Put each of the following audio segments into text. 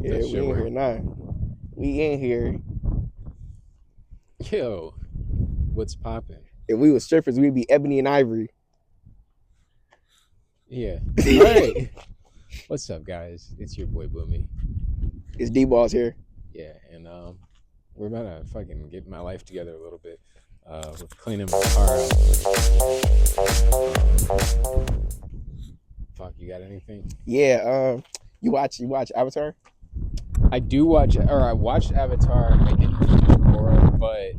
Yeah, we in here now. We in here. Yo, what's poppin'? If we were strippers, we'd be Ebony and Ivory. Yeah. All right. What's up, guys? It's your boy Boomy. It's D-Balls here. Yeah, and we're about to fucking get my life together a little bit. With cleaning my car out. Fuck, you got anything? Yeah, you watch Avatar? I do watch, or I watched Avatar. I didn't finish Korra, but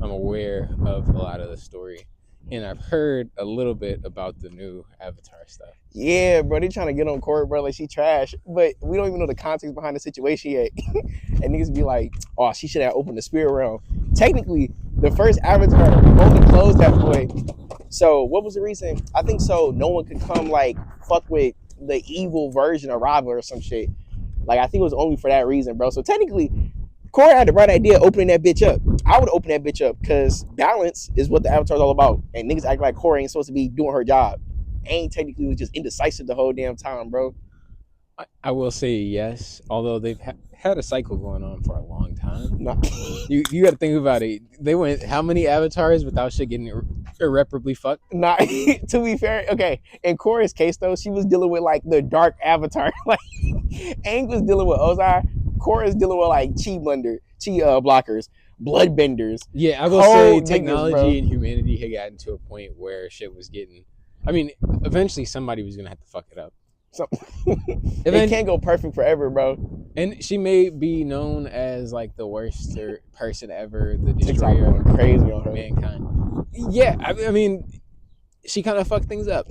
I'm aware of a lot of the story, and I've heard a little bit about the new Avatar stuff. Yeah, bro, they trying to get on Korra, bro, like she trash, but we don't even know the context behind the situation yet. And niggas be like, oh, she should have opened the spirit realm. Technically, the first Avatar only closed that boy. So what was the reason? I think so no one could come like fuck with the evil version of Rava or some shit. Like I think it was only for that reason, bro. So technically, Korra had the right idea opening that bitch up. I would open that bitch up because balance is what the Avatar's all about. And niggas act like Korra ain't supposed to be doing her job. Ain't technically was just indecisive the whole damn time, bro. I will say yes, although they've had a cycle going on for a long time. Nah. You got to think about it. They went how many avatars without shit getting irreparably fucked? Nah, to be fair, okay. In Korra's case though, she was dealing with like the dark Avatar. Like Aang was dealing with Ozai. Korra's dealing with like chi blockers, bloodbenders. Yeah, I will say Cold niggas, technology bro. and humanity had gotten to a point where shit was getting. I mean, eventually somebody was gonna have to fuck it up. So it can't go perfect forever, bro. And she may be known as like the worst person ever, the TikTok destroyer going crazy on of her. mankind. Yeah, I mean, she kind of fucked things up,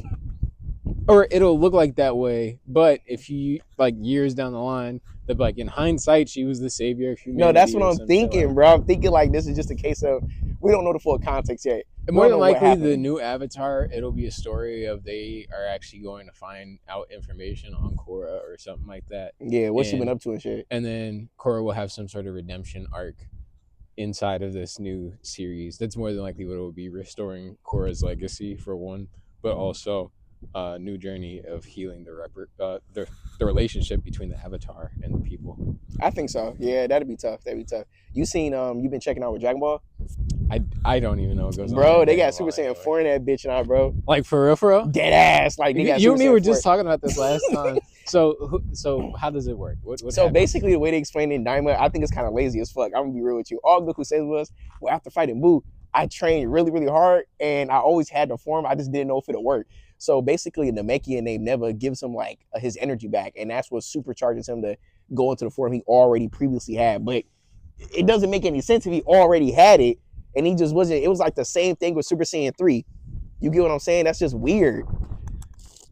or it'll look like that way. But if you like years down the line, they'll be like, in hindsight, she was the savior of humanity. No, that's what or I'm some shit thinking, like bro. I'm thinking like this is just a case of we don't know the full context yet. that. More than likely, the new Avatar, it'll be a story of they are actually going to find out information on Korra or something like that. Yeah, what she And- been up to and shit. And then Korra will have some sort of redemption arc inside of this new series. That's more than likely what it will be, restoring Korra's legacy for one, but also a new journey of healing the relationship between the Avatar and the people. I think so. Yeah, that'd be tough. You seen you been checking out with Dragon Ball? I don't even know what goes on. Bro, they got Super Saiyan 4 in that bitch now, bro. Like for real? Dead ass. Like they got You Super and me Saiyan were 4. just talking about this last time. So how does it work? What So happens? basically, the way they explained it in Daima, I think it's kind of lazy as fuck. I'm gonna be real with you. All Goku says was, well, after fighting Buu, I trained really, really hard, and I always had the form. I just didn't know if it'll work. So basically, the Namekian name never gives him like his energy back, and that's what supercharges him to go into the form he already previously had. But it doesn't make any sense if he already had it, and he just wasn't. It was like the same thing with Super Saiyan 3. You get what I'm saying? That's just weird.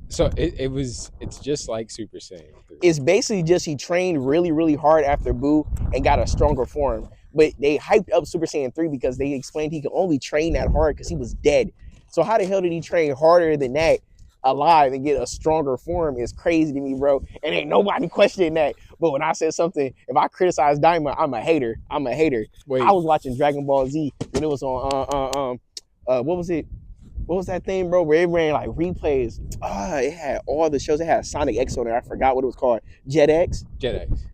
So it's just like Super Saiyan 3. It's basically just he trained really, really hard after Buu and got a stronger form. But they hyped up Super Saiyan 3 because they explained he could only train that hard because he was dead. So how the hell did he train harder than that alive and get a stronger form is crazy to me, bro. And ain't nobody questioning that. But when I said something, if I criticize Daima, I'm a hater. Wait, I was watching Dragon Ball Z when it was on what was it? What was that thing, bro? Where it ran like replays. It had all the shows. It had Sonic X on there. I forgot what it was called. Jetix.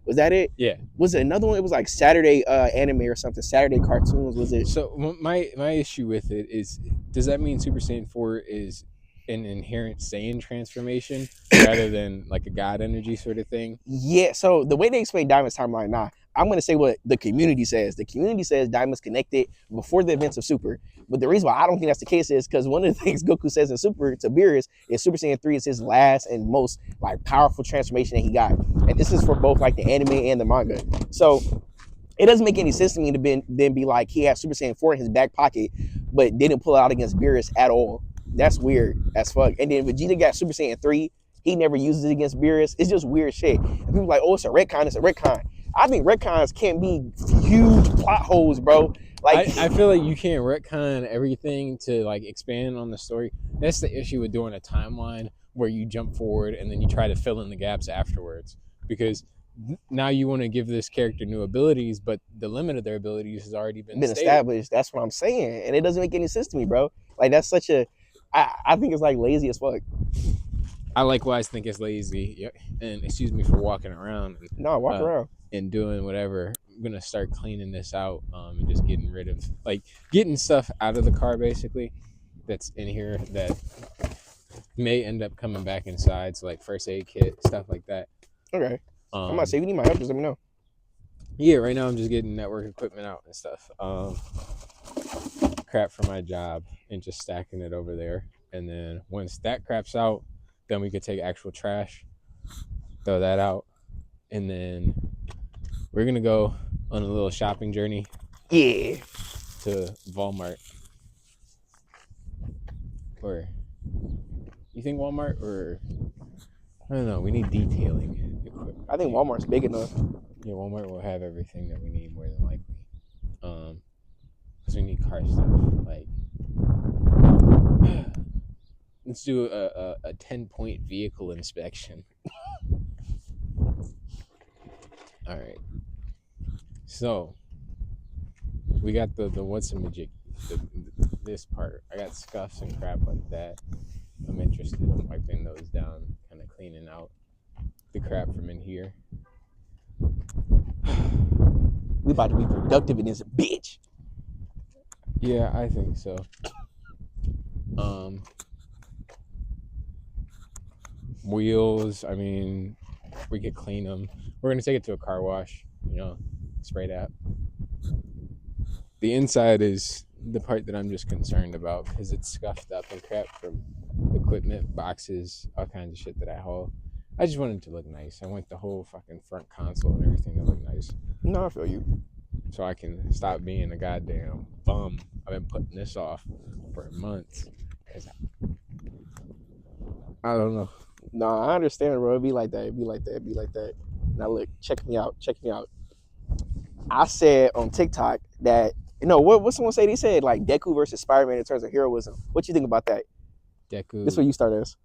Was that it? Yeah. Was it another one? It was like Saturday anime or something. Saturday cartoons. Was it? So my issue with it is, does that mean Super Saiyan 4 is an inherent Saiyan transformation rather than like a God energy sort of thing? Yeah. So the way they explain Diamond's timeline, nah. I'm gonna say what the community says. The community says Diamond's connected before the events of Super. But the reason why I don't think that's the case is because one of the things Goku says in Super to Beerus is Super Saiyan 3 is his last and most like powerful transformation that he got. And this is for both like the anime and the manga. So it doesn't make any sense to me to then be like he had Super Saiyan 4 in his back pocket, but didn't pull it out against Beerus at all. That's weird as fuck. And then Vegeta got Super Saiyan 3. He never uses it against Beerus. It's just weird shit. And people are like, oh, it's a retcon. It's a retcon. I think retcons can't be huge plot holes, bro. Like I feel like you can't retcon everything to like expand on the story. That's the issue with doing a timeline where you jump forward and then you try to fill in the gaps afterwards. Because now you want to give this character new abilities, but the limit of their abilities has already been established. That's what I'm saying. And it doesn't make any sense to me, bro. Like that's such a I think it's like lazy as fuck. I likewise think it's lazy. Yep. And excuse me for walking around No, walk uh, around. and doing whatever. I'm gonna start cleaning this out and just getting rid of like getting stuff out of the car basically that's in here that may end up coming back inside. So like first aid kit, stuff like that. Okay. I'm Um, about to say, if you need my help, just let me know. yeah, right now I'm just getting network equipment out and stuff. Crap for my job and just stacking it over there. And then once that crap's out, then we could take actual trash, throw that out, and then we're gonna go on a little shopping journey Yeah. to Walmart. Or you think Walmart or I don't know. We need detailing equipment. I think Walmart's big enough. Yeah, Walmart will have everything that we need more than likely. Because we need car stuff. Like, let's do a 10-point vehicle inspection. All right. So we got the what's a magic this part. I got scuffs and crap like that. I'm interested in wiping those down, kind of cleaning out the crap from in here. We about to be productive in this bitch. Yeah, I think so. Wheels, I mean, we could clean them. We're gonna take it to a car wash, spray that. The inside is the part that I'm just concerned about because it's scuffed up and crap from equipment, boxes, all kinds of shit that I haul. I just wanted it to look nice. I want the whole fucking front console and everything to look nice. No, I feel you. So I can stop being a goddamn bum. I've been putting this off for months because I don't know. No, I understand, bro. It'd be like that. It'd be like that. It'd be like that. Now look, check me out. Check me out. I said on TikTok that what someone say? They said like Deku versus Spider-Man in terms of heroism. What you think about that? Deku This is where you start as.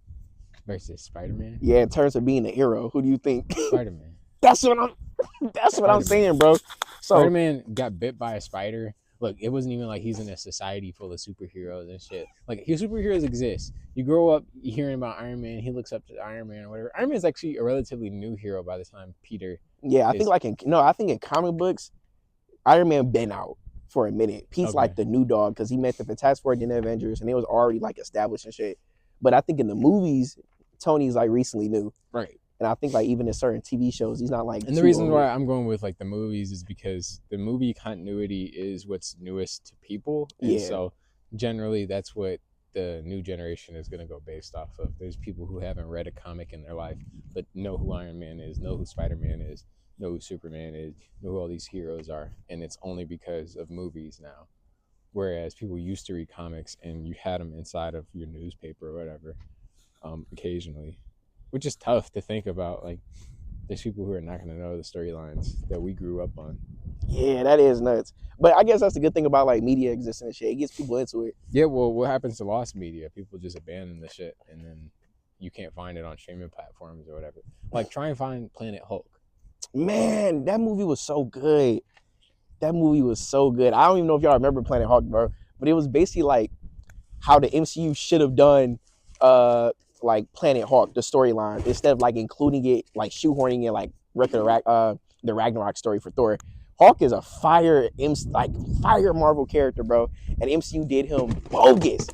versus Spider-Man. Yeah, in terms of being a hero, who do you think? Spider-Man. That's what I'm saying, bro. So Spider-Man got bit by a spider. Look, it wasn't even like he's in a society full of superheroes and shit. Like, superheroes exist. You grow up hearing about Iron Man. He looks up to Iron Man or whatever. Iron Man's actually a relatively new hero by the time Peter. yeah, I think in comic books, Iron Man been out for a minute. Pete's Okay. like the new dog because he met the Fantastic Four in the Avengers and it was already like established and shit. But I think in the movies, Tony's like recently new. Right. And I think like even in certain TV shows, he's not like. And the reason why I'm going with like the movies is because the movie continuity is what's newest to people. And Yeah. so generally that's what the new generation is going to go based off of. There's people who haven't read a comic in their life, but know who Iron Man is, know who Spider-Man is, know who Superman is, know who all these heroes are. And it's only because of movies now. Whereas people used to read comics and you had them inside of your newspaper or whatever, occasionally, which is tough to think about. Like, there's people who are not going to know the storylines that we grew up on. Yeah, that is nuts. But I guess that's the good thing about like media existing and shit. It gets people into it. Yeah, well, what happens to lost media? People just abandon the shit and then you can't find it on streaming platforms or whatever. Like, try and find Planet Hulk. Man, that movie was so good. That movie was so good. I don't even know if y'all remember Planet Hulk, bro. But it was basically like how the MCU should have done like Planet Hulk, the storyline, instead of like including it, like shoehorning it like the Ragnarok story for Thor. Hulk is a fire Marvel character, bro. And MCU did him bogus,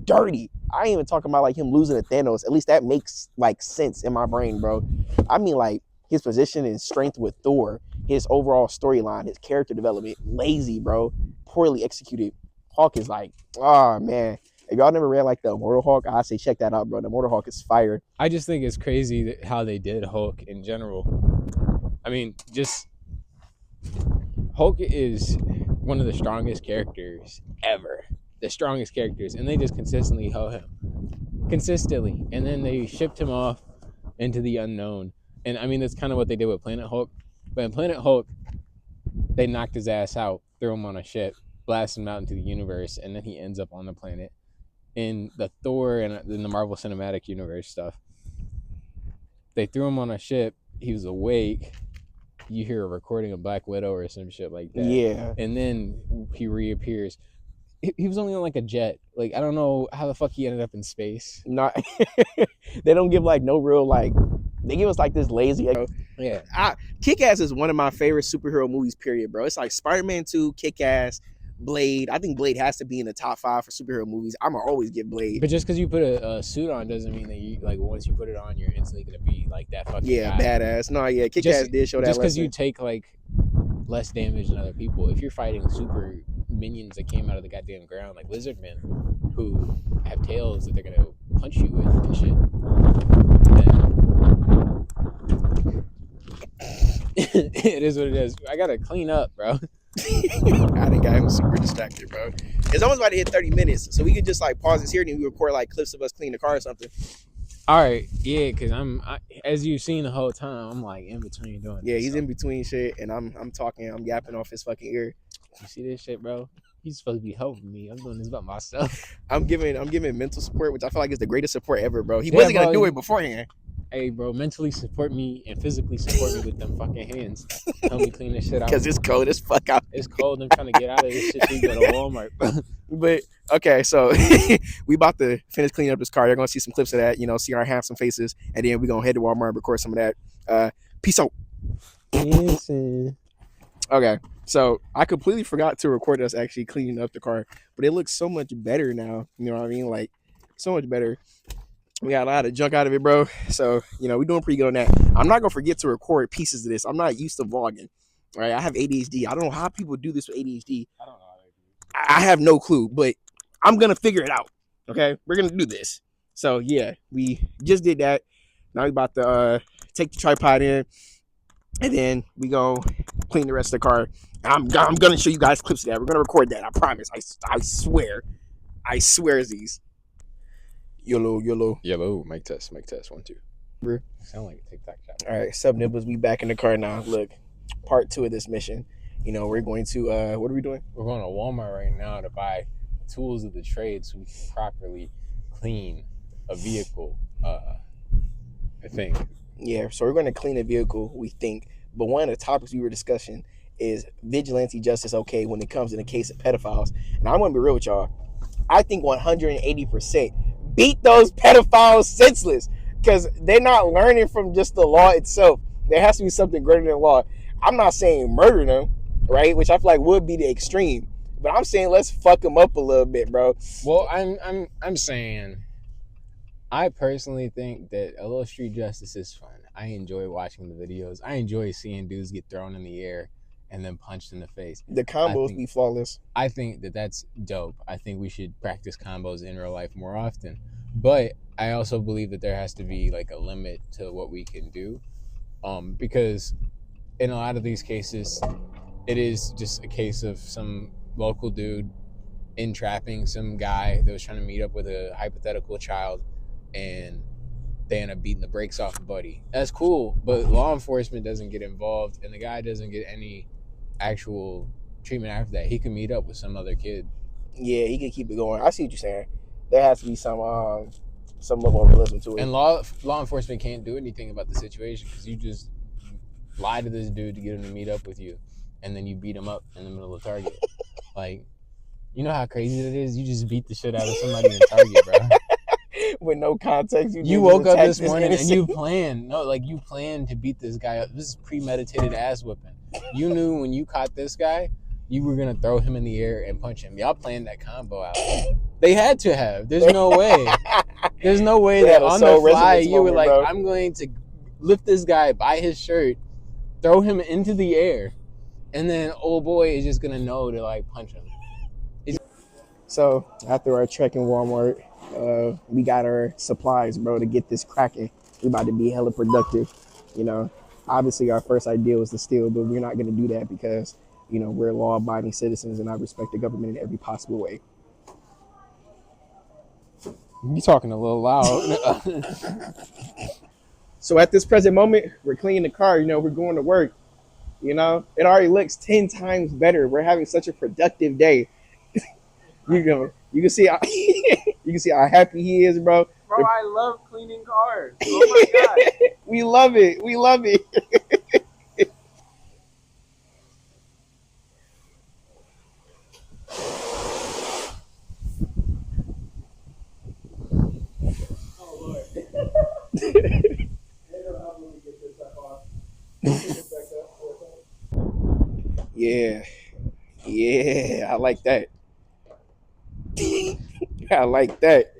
dirty. I ain't even talking about like him losing to Thanos. At least that makes like sense in my brain, bro. I mean like his position and strength with Thor, his overall storyline, his character development, lazy, bro. Poorly executed. Hulk is like, oh man. If y'all never read like the Immortal Hulk, I say check that out, bro. The Immortal Hulk is fire. I just think it's crazy how they did Hulk in general. I mean, just Hulk is one of the strongest characters ever. The strongest characters. And they just consistently held him. Consistently. And then they shipped him off into the unknown. And I mean, that's kind of what they did with Planet Hulk. But in Planet Hulk, they knocked his ass out, threw him on a ship, blasted him out into the universe, and then he ends up on the planet. In the Thor and in the Marvel Cinematic Universe stuff, they threw him on a ship. He was awake. You hear a recording of Black Widow or some shit like that. Yeah. And then he reappears he was only on like a jet. Like I don't know how the fuck he ended up in space. Not they don't give like no real like they give us like this lazy. Yeah, Kick-Ass is one of my favorite superhero movies. Period, bro. It's like Spider-Man 2, Kick-Ass, Blade. I think Blade has to be in the top 5 for superhero movies. I'ma always give Blade. but just because you put a suit on doesn't mean that you like once you put it on, you're instantly gonna be like that fucking Yeah, guy. badass. No, yeah, Kick-Ass did show that. Just because lesson. you take like less damage than other people, if you're fighting super minions that came out of the goddamn ground, like lizard men who have tails that they're gonna punch you with and shit, then it is what it is. I gotta clean up, bro. I done got him super distracted, bro. It's almost about to hit 30 minutes, so we could just like pause this here and we record like clips of us cleaning the car or something. All right, yeah, because as you've seen the whole time, I'm like in between doing. Yeah, he's in between shit, and I'm talking, I'm yapping off his fucking ear. You see this shit, bro? He's supposed to be helping me. I'm doing this by myself. I'm giving mental support, which I feel like is the greatest support ever, bro. He wasn't gonna do it beforehand. Hey, bro, mentally support me and physically support me with them fucking hands. Help me clean this shit out. Because it's cold as fuck out. It's cold. I'm trying to get out of this shit. So you go to Walmart. But okay, so we about to finish cleaning up this car. You're gonna see some clips of that. You know, see our handsome faces, and then we gonna head to Walmart and record some of that. Peace out. Okay, so I completely forgot to record us actually cleaning up the car, but it looks so much better now. You know what I mean? Like so much better. We got a lot of junk out of it, bro. So, you know, we're doing pretty good on that. I'm not going to forget to record pieces of this. I'm not used to vlogging. All right. I have ADHD. I don't know how people do this with ADHD. I don't know how they do. I have no clue, but I'm going to figure it out. Okay. We're going to do this. So, yeah, we just did that. Now we about to take the tripod in, and then we go clean the rest of the car. I'm going to show you guys clips of that. We're going to record that. I promise. I swear. I swear, Z's. YOLO. Mic test, 1 2. Sound like a TikTok shop. All right, sub nibbles, we back in the car now. Look, part 2 of this mission. You know, we're going to what are we doing? We're going to Walmart right now to buy tools of the trade so we can properly clean a vehicle. I think. Yeah, so we're going to clean a vehicle, we think. But one of the topics we were discussing is vigilante justice okay when it comes to the case of pedophiles. And I'm going to be real with y'all. I think 180% beat those pedophiles senseless, because they're not learning from just the law itself. There has to be something greater than law. I'm not saying murder them, right? Which I feel like would be the extreme. But I'm saying let's fuck them up a little bit, bro. Well, I'm saying I personally think that a little street justice is fun. I enjoy watching the videos. I enjoy seeing dudes get thrown in the air and then punched in the face. The combos be flawless. I think that that's dope. I think we should practice combos in real life more often. But I also believe that there has to be like a limit to what we can do, because in a lot of these cases, it is just a case of some local dude entrapping some guy that was trying to meet up with a hypothetical child, and they end up beating the brakes off a buddy. That's cool, but law enforcement doesn't get involved, and the guy doesn't get any actual treatment after that. He can meet up with some other kid. Yeah, he can keep it going. I see what you're saying. There has to be some level of realism to it. And law enforcement can't do anything about the situation because you just lie to this dude to get him to meet up with you, and then you beat him up in the middle of Target. Like, you know how crazy that is? You just beat the shit out of somebody in Target, bro. With no context. You woke up this morning and you planned to beat this guy up. This is premeditated ass whipping. You knew when you caught this guy, you were going to throw him in the air and punch him. Y'all planned that combo out. They had to have. There's no way. There's no way that on the fly you were like, bro, I'm going to lift this guy by his shirt, throw him into the air, and then old boy is just going to know to like punch him. So after our trek in Walmart, we got our supplies, bro, to get this cracking. We about to be hella productive. You know, obviously our first idea was to steal, but we're not going to do that because, you know, we're law-abiding citizens and I respect the government in every possible way. You talking a little loud. So at this present moment, we're cleaning the car. You know, we're going to work. You know, it already looks 10 times better. We're having such a productive day. You can see how happy he is, bro. Bro, I love cleaning cars. Oh my god. We love it. Yeah, yeah, I like that. I like that.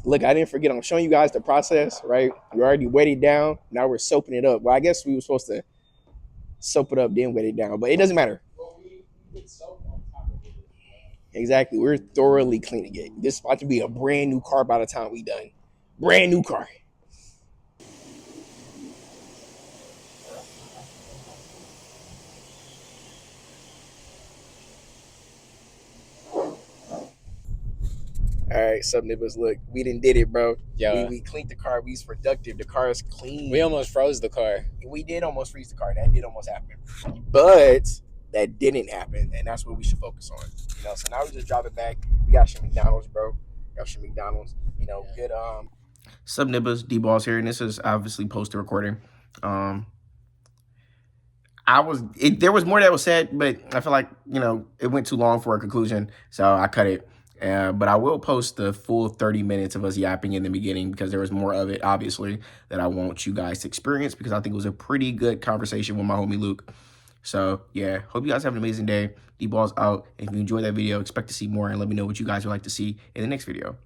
Look, I didn't forget. I'm showing you guys the process, right? We already wet it down. Now we're soaping it up. Well, I guess we were supposed to soap it up, then wet it down, but it doesn't matter. Exactly. We're thoroughly cleaning it. This is about to be a brand new car by the time we done. Brand new car. All right, sub nibbles. Look, we didn't did it, bro. Yeah, We cleaned the car. We was productive. The car is clean. we almost froze the car. We did almost freeze the car. That did almost happen, but that didn't happen, and that's what we should focus on. So now we just drop it back. We got some McDonald's, bro. Got some McDonald's. Good. Sub nibbles, D balls here, and this is obviously post recording. There was more that was said, but I feel like it went too long for a conclusion, so I cut it. But I will post the full 30 minutes of us yapping in the beginning because there was more of it, obviously, that I want you guys to experience because I think it was a pretty good conversation with my homie Luke. So, yeah, hope you guys have an amazing day. D-Ball's out. If you enjoyed that video, expect to see more and let me know what you guys would like to see in the next video.